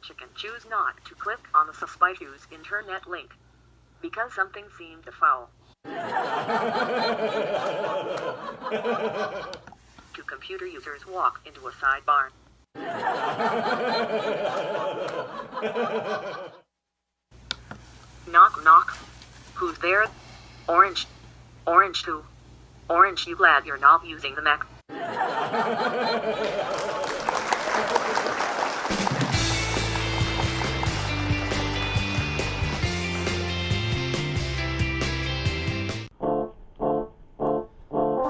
chicken. Choose not to click on the suspicious internet link because something seemed foul. Two computer users walk into a sidebar. Knock, knock. Who's there? Orange. Orange who? Orange, you glad you're not using the Mac?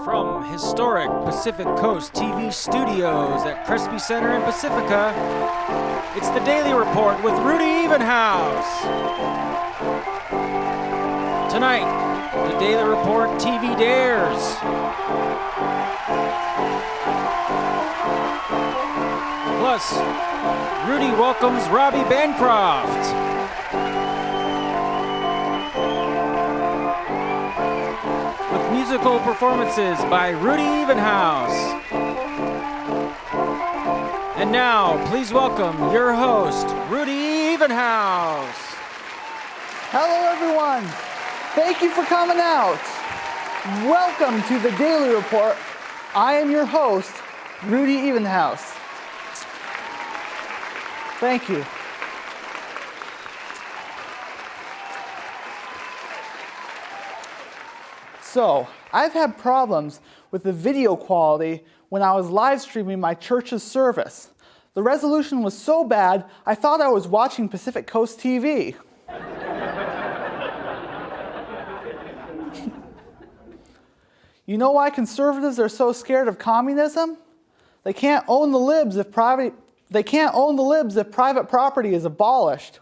From historic Pacific Coast TV studios at Crespi Center in Pacifica, it's the Daily Report with Rudy Evenhouse. Tonight, the Daily Report TV dares. Plus, Rudy welcomes Robby Bancroft. With musical performances by Rudy Evenhouse. And now, please welcome your host, Rudy Evenhouse. Hello, everyone. Thank you for coming out. Welcome to the Daily Report. I am your host, Rudy Evenhouse. Thank you. So, I've had problems with the video quality when I was live streaming my church's service. The resolution was so bad, I thought I was watching Pacific Coast TV. You know why conservatives are so scared of communism? They can't own the libs if private property is abolished.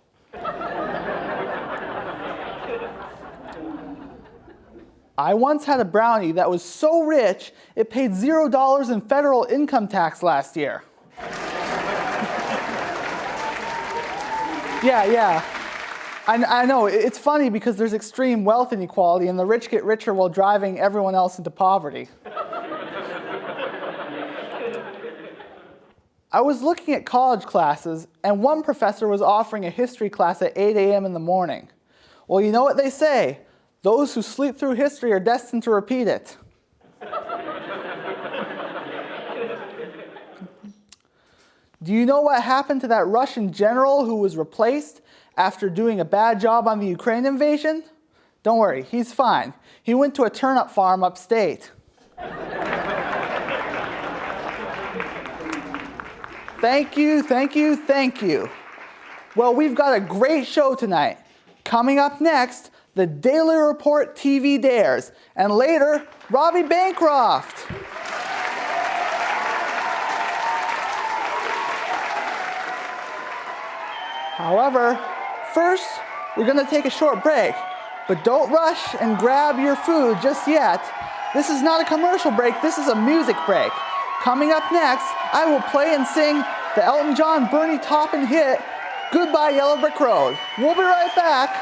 I once had a brownie that was so rich, it paid $0 in federal income tax last year. Yeah. I know, it's funny because there's extreme wealth inequality and the rich get richer while driving everyone else into poverty. I was looking at college classes and one professor was offering a history class at 8 a.m. in the morning. Well, you know what they say? Those who sleep through history are destined to repeat it. Do you know what happened to that Russian general who was replaced after doing a bad job on the Ukraine invasion? Don't worry, he's fine. He went to a turnip farm upstate. Thank you. Well, we've got a great show tonight. Coming up next, the Daily Report TV dares, and later, Robby Bancroft. However, first, we're going to take a short break, but don't rush and grab your food just yet. This is not a commercial break, this is a music break. Coming up next, I will play and sing the Elton John Bernie Taupin hit, Goodbye Yellow Brick Road. We'll be right back.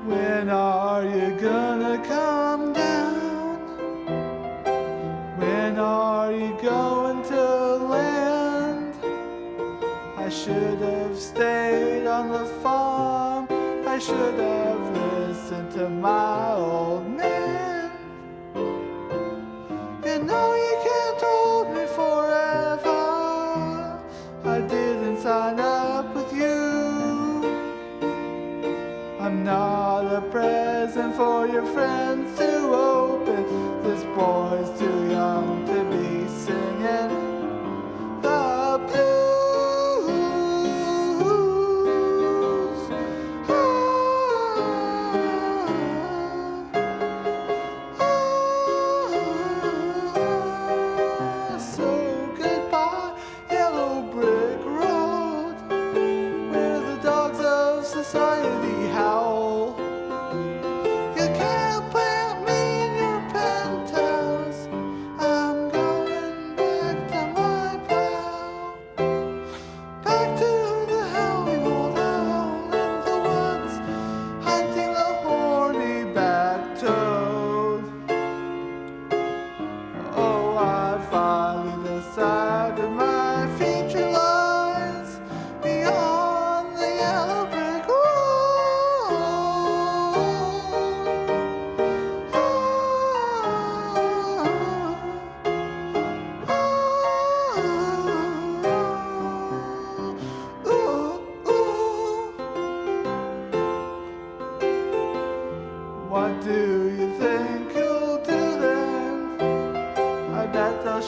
When are you gonna come down? When are you going to land? I should have stayed on the farm. I should have listened to my old man. You know you can't hold me forever. I didn't sign up with you. I'm not a present for your friends to open. This boy's too young to be singing the blues.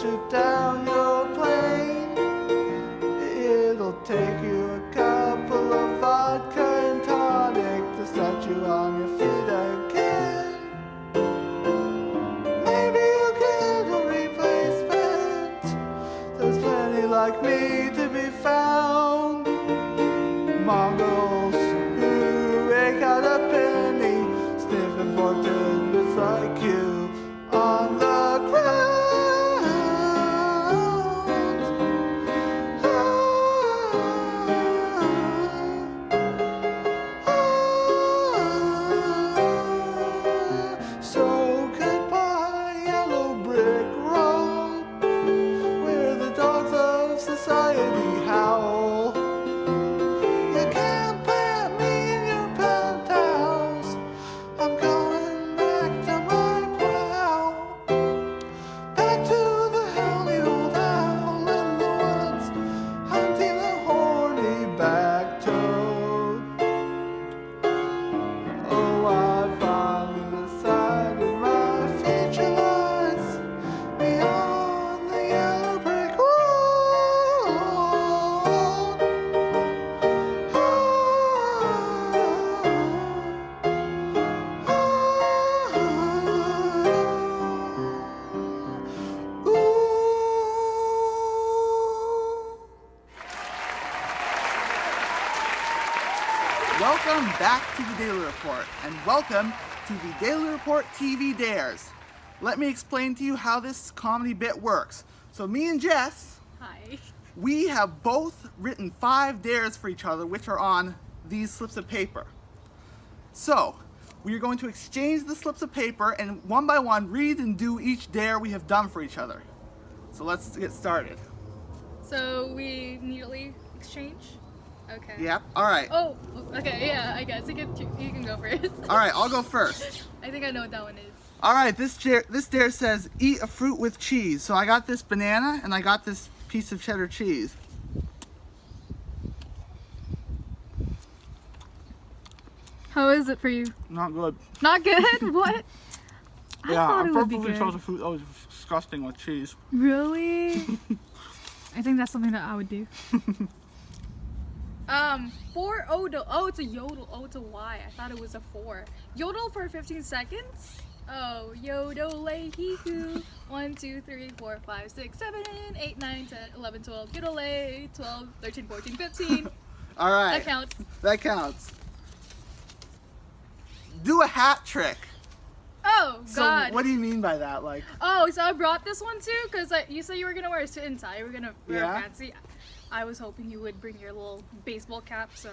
shoot down your plane. It'll take you a couple of vodka and tonic to start you on your feet again. Maybe you'll get a replacement. There's plenty like me to be found. Mongols who rake out a penny, sniffing forked tidbits like you on the ground. So goodbye, yellow brick road, where the dogs of society howl. You can't plant me in your penthouse. I'm going back to my plow. Back to the howly old owl in the woods, hunting the horny back toad. Oh, I finally decided my future lies beyond the yellow brick road. Welcome back to the Daily Report, and welcome to the Daily Report TV Dares. Let me explain to you how this comedy bit works. So me and Jess, Hi. we have both written 5 dares for each other, which are on these slips of paper. So we are going to exchange the slips of paper and one by one read and do each dare we have done for each other. So let's get started. So we immediately exchange? Okay. Yep. All right. Oh, okay, yeah, I guess. You can go first. All right. I'll go first. I think I know what that one is. All right. This dare says eat a fruit with cheese. So I got this banana and I got this piece of cheddar cheese. How is it for you? Not good. Not good? What? I thought it would be good. chose a fruit that was disgusting with cheese. Really? I think that's something that I would do. 4 odal. Oh, it's a yodel. Oh, it's a Y. I thought it was a 4. Yodel for 15 seconds? Oh, yodel hee hoo. 1, 2, 3, 4, 5, 6, 7, 8, 9, 10, 11, 12. Yodel 12, 13, 14, 15. All right. That counts. That counts. Do a hat trick. Oh, So God. what do you mean by that? Like, Oh, so I brought this one too because you said you were going to wear a suit and tie. You were going to wear Yeah. fancy. I was hoping you would bring your little baseball cap, so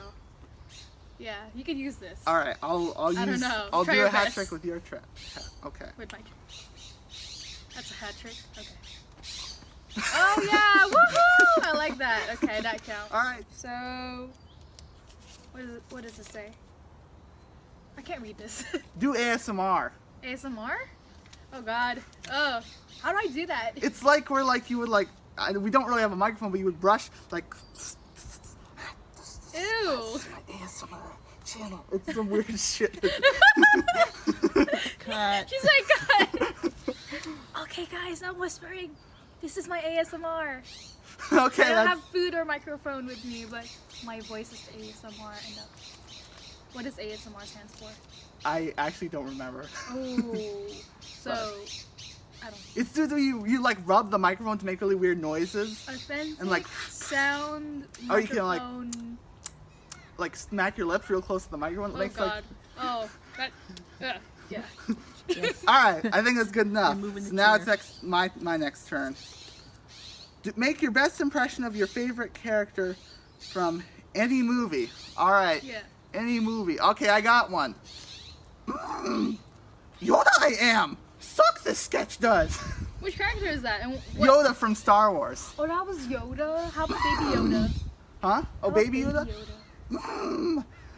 yeah, you could use this. all right, I'll I don't use. know. I'll Try do your a hat best. trick with your hat. Okay. With my That's a hat trick. Okay. Oh yeah! Woohoo! I like that. Okay, that counts. All right. So, what does it say? I can't read this. Do ASMR. ASMR? Oh God. Oh, how do I do that? It's like where like you would like. We don't really have a microphone, but you would brush like. Ew. My ASMR channel. It's some weird shit. Cut. She's like, God. Okay, guys, I'm whispering. This is my ASMR. Okay. I don't That's, have food or microphone with me, but my voice is ASMR. And what does ASMR stands for? I actually don't remember. Oh, so I don't. It's due to you like rub the microphone to make really weird noises. Authentic And, like- sound. Oh, you can, like, microphone. Like smack your lips real close to the microphone. It Oh makes, God. Oh, that. Yeah. All right, I think that's good enough. You're moving the So now chair. it's my next turn. Make your best impression of your favorite character from any movie. All right. Yeah. Any movie. Okay, I got one. Yoda I am. Suck this sketch does. Which character is that? And what? Yoda from Star Wars. Oh, that was Yoda. How about Baby Yoda? Huh? Oh, How about baby Yoda?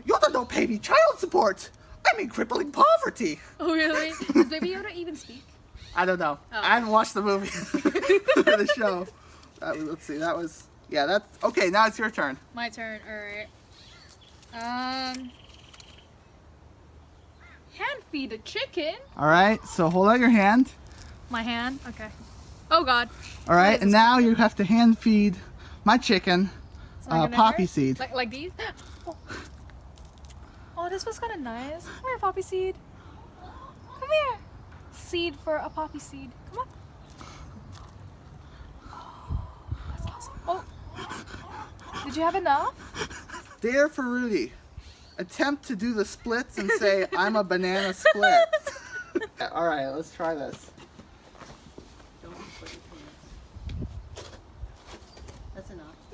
Yoda don't pay me child support. I'm in crippling poverty. Oh, really? Does Baby Yoda even speak? I don't know. Oh. I haven't watched the movie or the show. Let's see. That was. Yeah, that's. Okay, now it's your turn. My turn. All right. Hand feed a chicken. All right, so hold out your hand. My hand. Okay. Oh God. All right, and now you have to hand feed my chicken It's not gonna poppy hurt? seed. Like these? Oh, this was kind of nice. Come here, poppy seed. Come here. Seed for a poppy seed. Come on. That's awesome. Oh. Did you have enough? Dare for Rudy. Attempt to do the splits and say, I'm a banana split. All right, let's try this.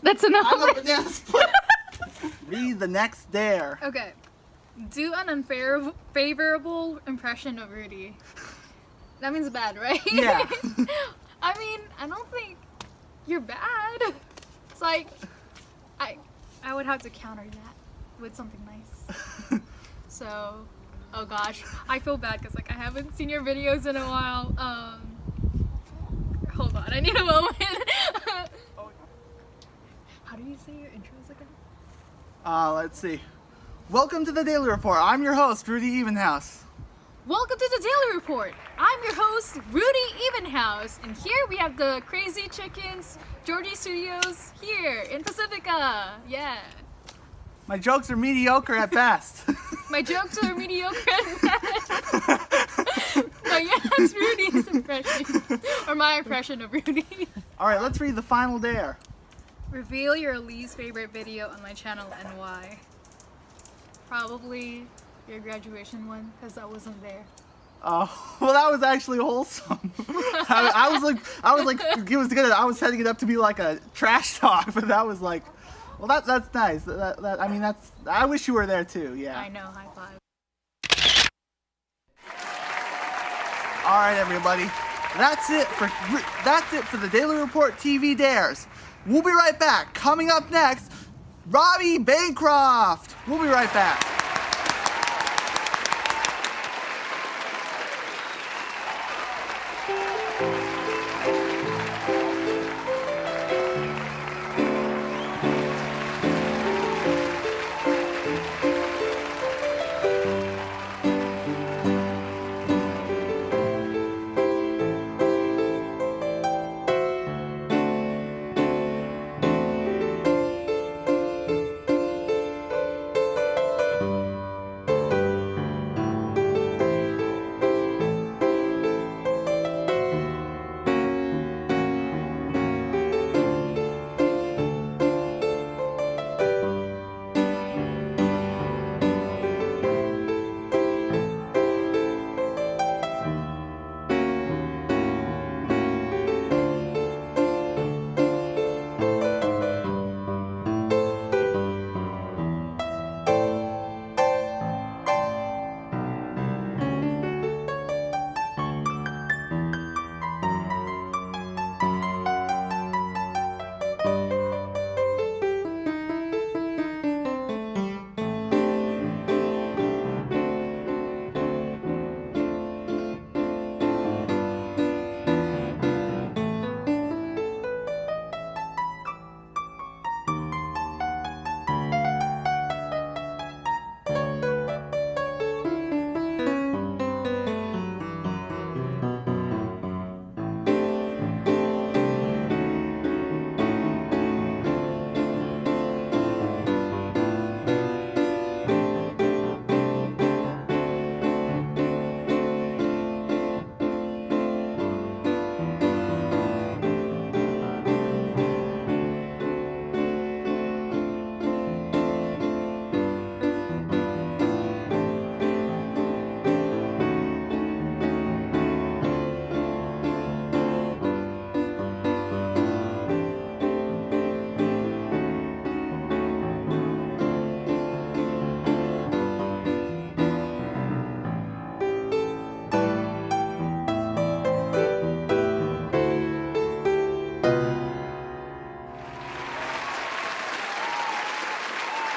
That's enough. I'm a banana split. Read the next dare. Okay. Do an unfavorable impression of Rudy. That means bad, right? Yeah. I mean, I don't think you're bad. It's like, I would have to counter that with something nice. So, oh gosh, I feel bad because like I haven't seen your videos in a while. Hold on, I need a moment. How do you say your intros again? Let's see. Welcome to the Daily Report. I'm your host, Rudy Evenhouse. Welcome to the Daily Report. I'm your host, Rudy Evenhouse, and here we have the Crazy Chickens, Georgie Studios, here in Pacifica. Yeah. My jokes are mediocre at best. My jokes are mediocre at best. Oh yeah, that's Rudy's impression. Or my impression of Rudy. All right, let's read the final dare. Reveal your least favorite video on my channel and why. Probably your graduation one, because I wasn't there. Oh, well, that was actually wholesome. I was like, it was good. I was setting it up to be like a trash talk, but that was like, well, that's nice. I mean, I wish you were there too. Yeah. I know. High five. All right, everybody. That's it for the Daily Report TV Dares. We'll be right back. Coming up next, Robby Bancroft. We'll be right back.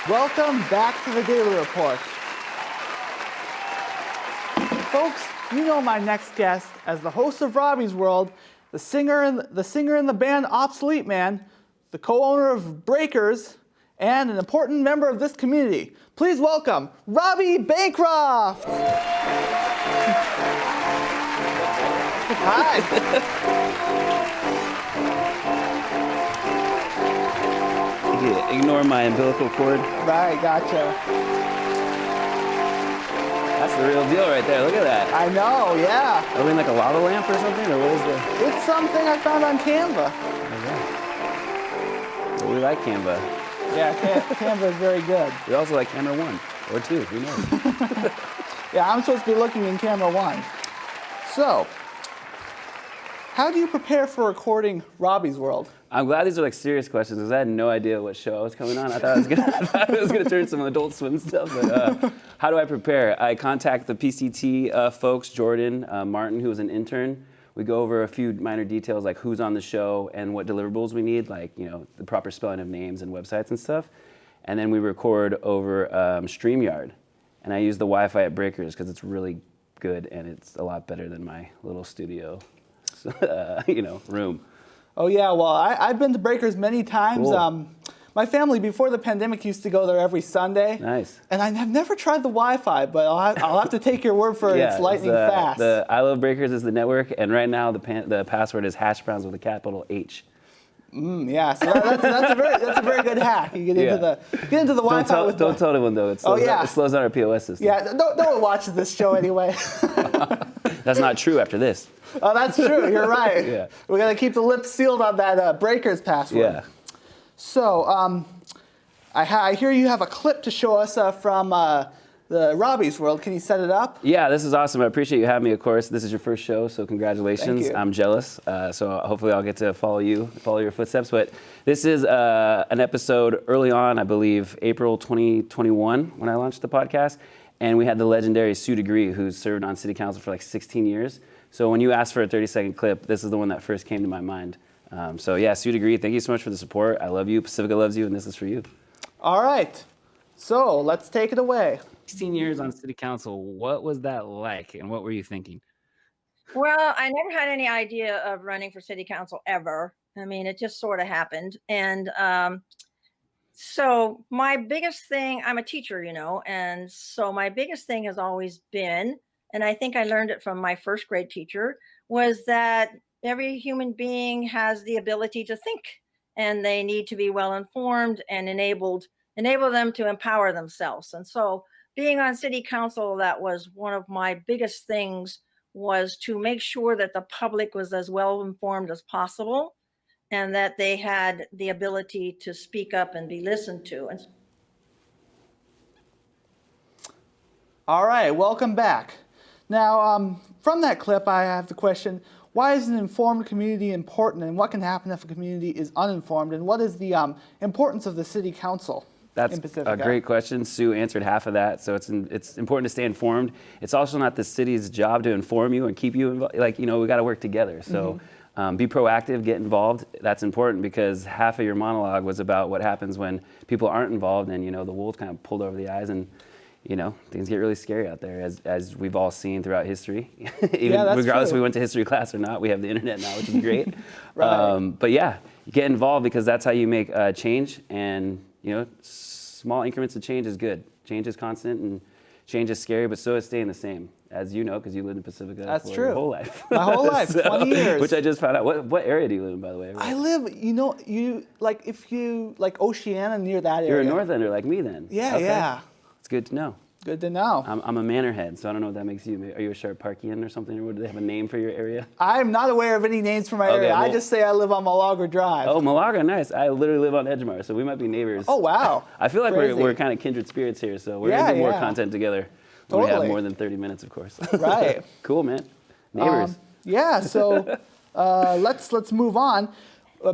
Welcome back to the Daily Report. Folks, you know my next guest as the host of Robby's World, the singer in the band Obsolete Man, the co-owner of Breakers, and an important member of this community. Please welcome Robby Bancroft. Hi. Ignore my umbilical cord. Right, gotcha. That's the real deal right there. Look at that. I know, yeah. Are we in like a lava lamp or something? Or what is the... It's something I found on Canva. Well, we like Canva. Yeah, Canva is very good. We also like camera 1 or 2. Who knows? Yeah, I'm supposed to be looking in camera 1. So, how do you prepare for recording Robby's World? I'm glad these are like serious questions because I had no idea what show I was coming on. I thought it was gonna turn some Adult Swim stuff. But how do I prepare? I contact the PCT folks, Jordan, Martin, who was an intern. We go over a few minor details like who's on the show and what deliverables we need, like the proper spelling of names and websites and stuff. And then we record over StreamYard. And I use the Wi-Fi at Breakers because it's really good and it's a lot better than my little studio, room. Oh yeah, well I've been to Breakers many times. Cool. My family before the pandemic used to go there every Sunday. Nice. And I have never tried the Wi-Fi, but I'll have to take your word for it. It's lightning fast. The I Love Breakers is the network, and right now the password is hash browns with a capital H. Yeah, so that's a very good hack. You get into the Wi-Fi with Don't tell anyone though. It slows down our POS system. Yeah, no one watches this show anyway. That's not true after this. Oh, that's true. You're right. Yeah. We gotta keep the lips sealed on that Breakers password. Yeah. So, I hear you have a clip to show us from the Robby's World. Can you set it up? Yeah, this is awesome. I appreciate you having me, of course. This is your first show, so congratulations. Thank you. I'm jealous, so hopefully I'll get to follow your footsteps. But this is an episode early on, I believe, April 2021 when I launched the podcast. And we had the legendary Sue Degree, who's served on city council for like 16 years. So when you asked for a 30-second clip, this is the one that first came to my mind. So yeah, Sue Degree, thank you so much for the support. I love you, Pacifica loves you, and this is for you. All right. So let's take it away. 16 years on city council, what was that like, and what were you thinking? Well, I never had any idea of running for city council ever. I mean, it just sort of happened. And so my biggest thing, I'm a teacher, and so my biggest thing has always been, and I think I learned it from my first grade teacher, was that every human being has the ability to think, and they need to be well informed and enable them to empower themselves. And so being on city council, that was one of my biggest things, was to make sure that the public was as well informed as possible and that they had the ability to speak up and be listened to. And All right, welcome back. Now, from that clip, I have the question, why is an informed community important, and what can happen if a community is uninformed, and what is the importance of the city council? That's a great question. Sue answered half of that. So it's important to stay informed. It's also not the city's job to inform you and keep you involved. We got to work together. So be proactive, get involved. That's important because half of your monologue was about what happens when people aren't involved and, the wool's kind of pulled over the eyes and, things get really scary out there as we've all seen throughout history. Even regardless if we went to history class or not, we have the internet now, which is great. Right. But yeah, you get involved because that's how you make change and, small increments of change is good. Change is constant and change is scary, but so is staying the same. As you know, because you lived in Pacifica for your whole life. My whole life, 20 years. Which I just found out. What area do you live in, by the way? I live, if you like Oceana, near that area. You're a North Ender like me then. Yeah, okay. Yeah. It's good to know. Good to know. I'm a Manor head, so I don't know what that makes you. Are you a Sharp Parkian or something? Or do they have a name for your area? I'm not aware of any names for my area. Well, I just say I live on Malaga Drive. Oh, Malaga, nice. I literally live on Edgemar, so we might be neighbors. Oh, wow. I feel like we're kind of kindred spirits here, so we're going to do more content together. When we have more than 30 minutes, of course. Right. Cool, man. Neighbors. So let's move on.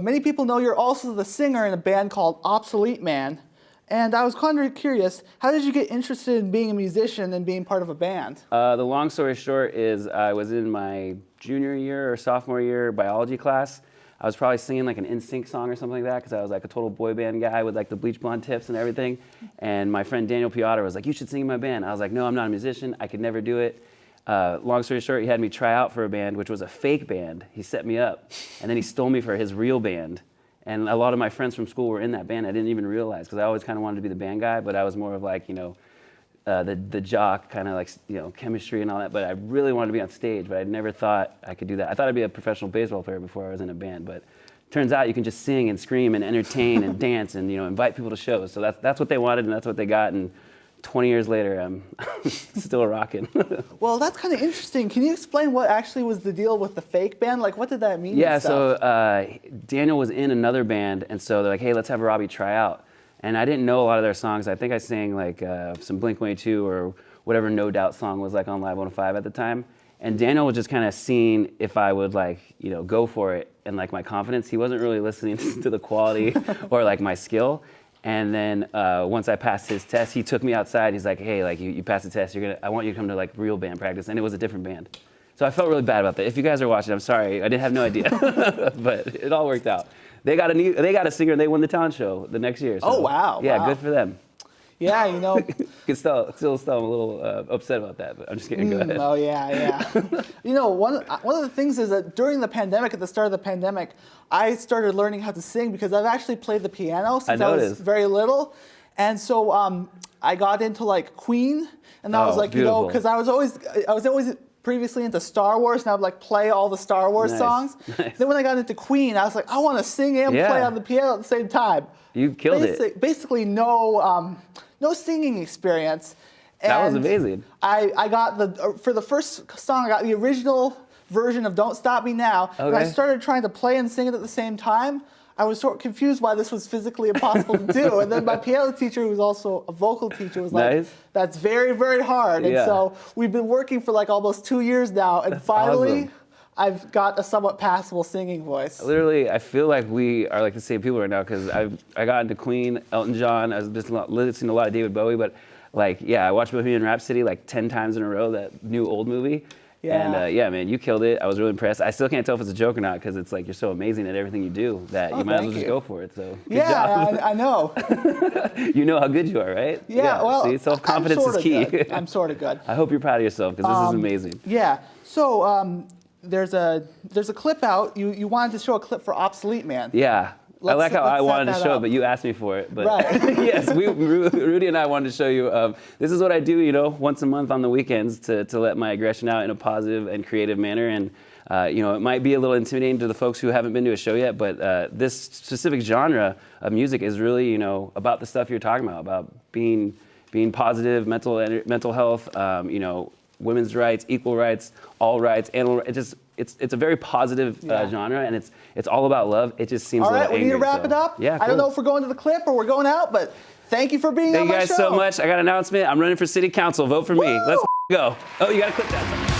Many people know you're also the singer in a band called Obsolete Man. And I was kind of curious, how did you get interested in being a musician and being part of a band? The long story short is I was in my junior year or sophomore year biology class. I was probably singing like an NSYNC song or something like that because I was like a total boy band guy with like the bleach blonde tips and everything. And my friend Daniel Piotr was like, you should sing in my band. I was like, no, I'm not a musician. I could never do it. Long story short, he had me try out for a band, which was a fake band. He set me up, and then he stole me for his real band. And a lot of my friends from school were in that band. I didn't even realize because I always kind of wanted to be the band guy, but I was more of like, the jock, kind of like, chemistry and all that. But I really wanted to be on stage, but I never thought I could do that. I thought I'd be a professional baseball player before I was in a band, but turns out you can just sing and scream and entertain and dance and invite people to shows. So that's what they wanted and that's what they got. And 20 years later, I'm still rocking. Well, that's kind of interesting. Can you explain what actually was the deal with the fake band? Like, what did that mean? Yeah, and stuff? so Daniel was in another band, and so they're like, hey, let's have Robby try out. And I didn't know a lot of their songs. I think I sang like some Blink-182 or whatever No Doubt song was like on Live 105 at the time. And Daniel was just kind of seeing if I would go for it and like my confidence. He wasn't really listening to the quality or like my skill. And then once I passed his test, he took me outside. He's like, hey, like you passed the test. I want you to come to like real band practice. And it was a different band. So I felt really bad about that. If you guys are watching, I'm sorry. I didn't have no idea, but it all worked out. They got a singer. And they won the talent show the next year. So, oh wow! Yeah, wow. Good for them. Yeah, still I'm a little upset about that, but I'm just kidding. Go ahead. Oh yeah. One of the things is that during the pandemic, at the start of the pandemic, I started learning how to sing because I've actually played the piano since I was very little, and so I got into like Queen, and I was like, beautiful. because I was always previously into Star Wars, and I would like play all the Star Wars songs. Nice. Then when I got into Queen, I was like, I want to sing and play on the piano at the same time. You killed it. Basically, no singing experience. And that was amazing. I got for the first song, I got the original version of Don't Stop Me Now. Okay. And I started trying to play and sing it at the same time. I was sort of confused why this was physically impossible to do. And then my piano teacher, who was also a vocal teacher, was like, nice. That's very, very hard. And so we've been working for like almost 2 years now. And finally, awesome. I've got a somewhat passable singing voice. Literally, I feel like we are like the same people right now because I got into Queen, Elton John. I was listening to a lot of David Bowie, but I watched Bohemian Rhapsody like 10 times in a row, that new old movie. Yeah. And man, you killed it. I was really impressed. I still can't tell if it's a joke or not because it's like you're so amazing at everything you do that you might as well just go for it. So good job. I know. You know how good you are, right? Yeah, well, see, self-confidence is key. Good. I'm sort of good. I hope you're proud of yourself because this is amazing. Yeah. So there's a clip out. You wanted to show a clip for Obsolete Man. Yeah. I like how I wanted to show up. it, but you asked me for it. But right. yes, Rudy and I wanted to show you. This is what I do, once a month on the weekends to let my aggression out in a positive and creative manner. And it might be a little intimidating to the folks who haven't been to a show yet, but this specific genre of music is really, about the stuff you're talking about being positive, mental health, women's rights, equal rights, all rights, animal rights. It's a very positive genre, and it's all about love. It just seems all a little right. We angry, need to wrap it up. Yeah, I don't know if we're going to the clip or we're going out, but thank you for being on my show. Thank you guys so much. I got an announcement. I'm running for city council. Vote for me. Let's go. Oh, you got to clip that.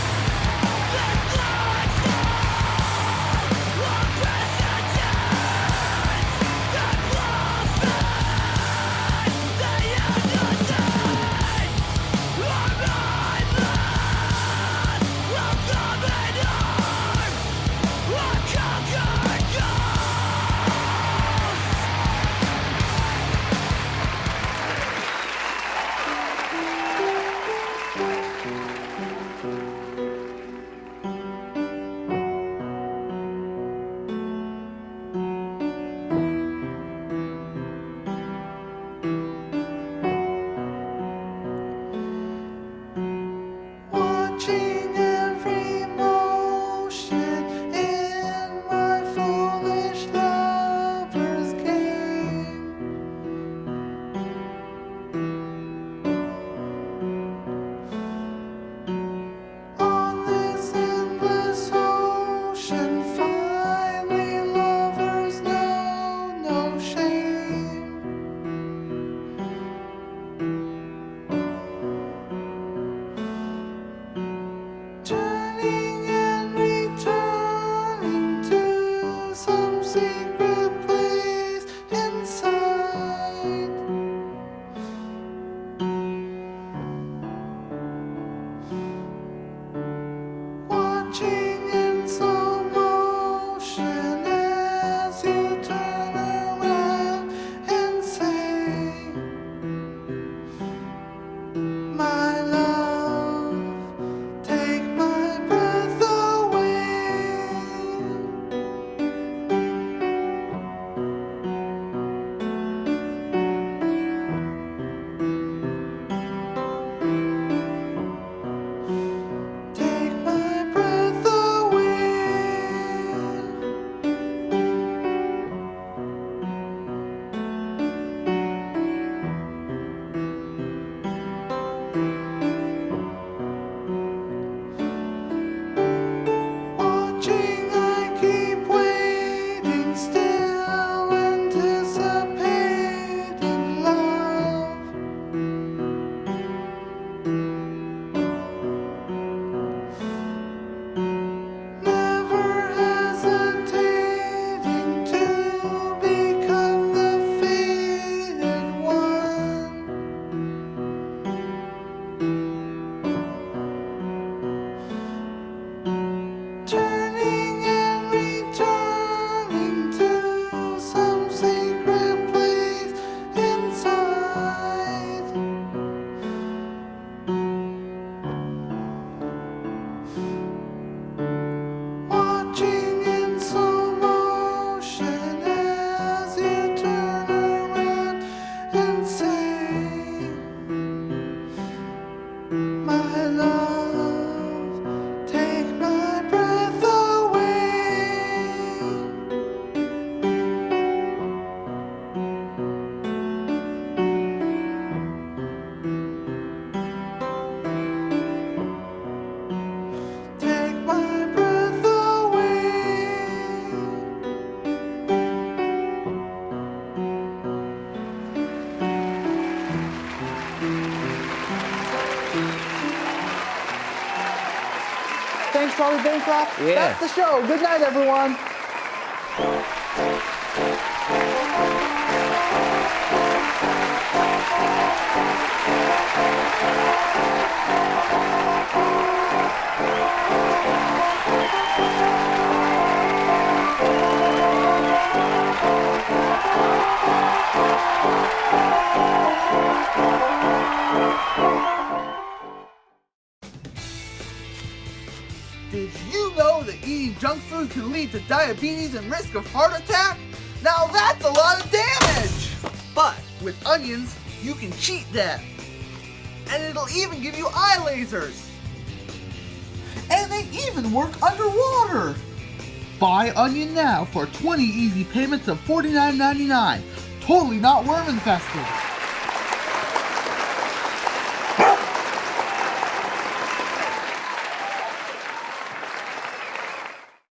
much, Robby Bancroft. Yeah. That's the show. Good night, everyone. Did you know that eating junk food can lead to diabetes and risk of heart attack? Now that's a lot of damage! But with onions, you can cheat death. And it'll even give you eye lasers. And they even work underwater. Buy Onion now for 20 easy payments of $49.99. Totally not worm infested.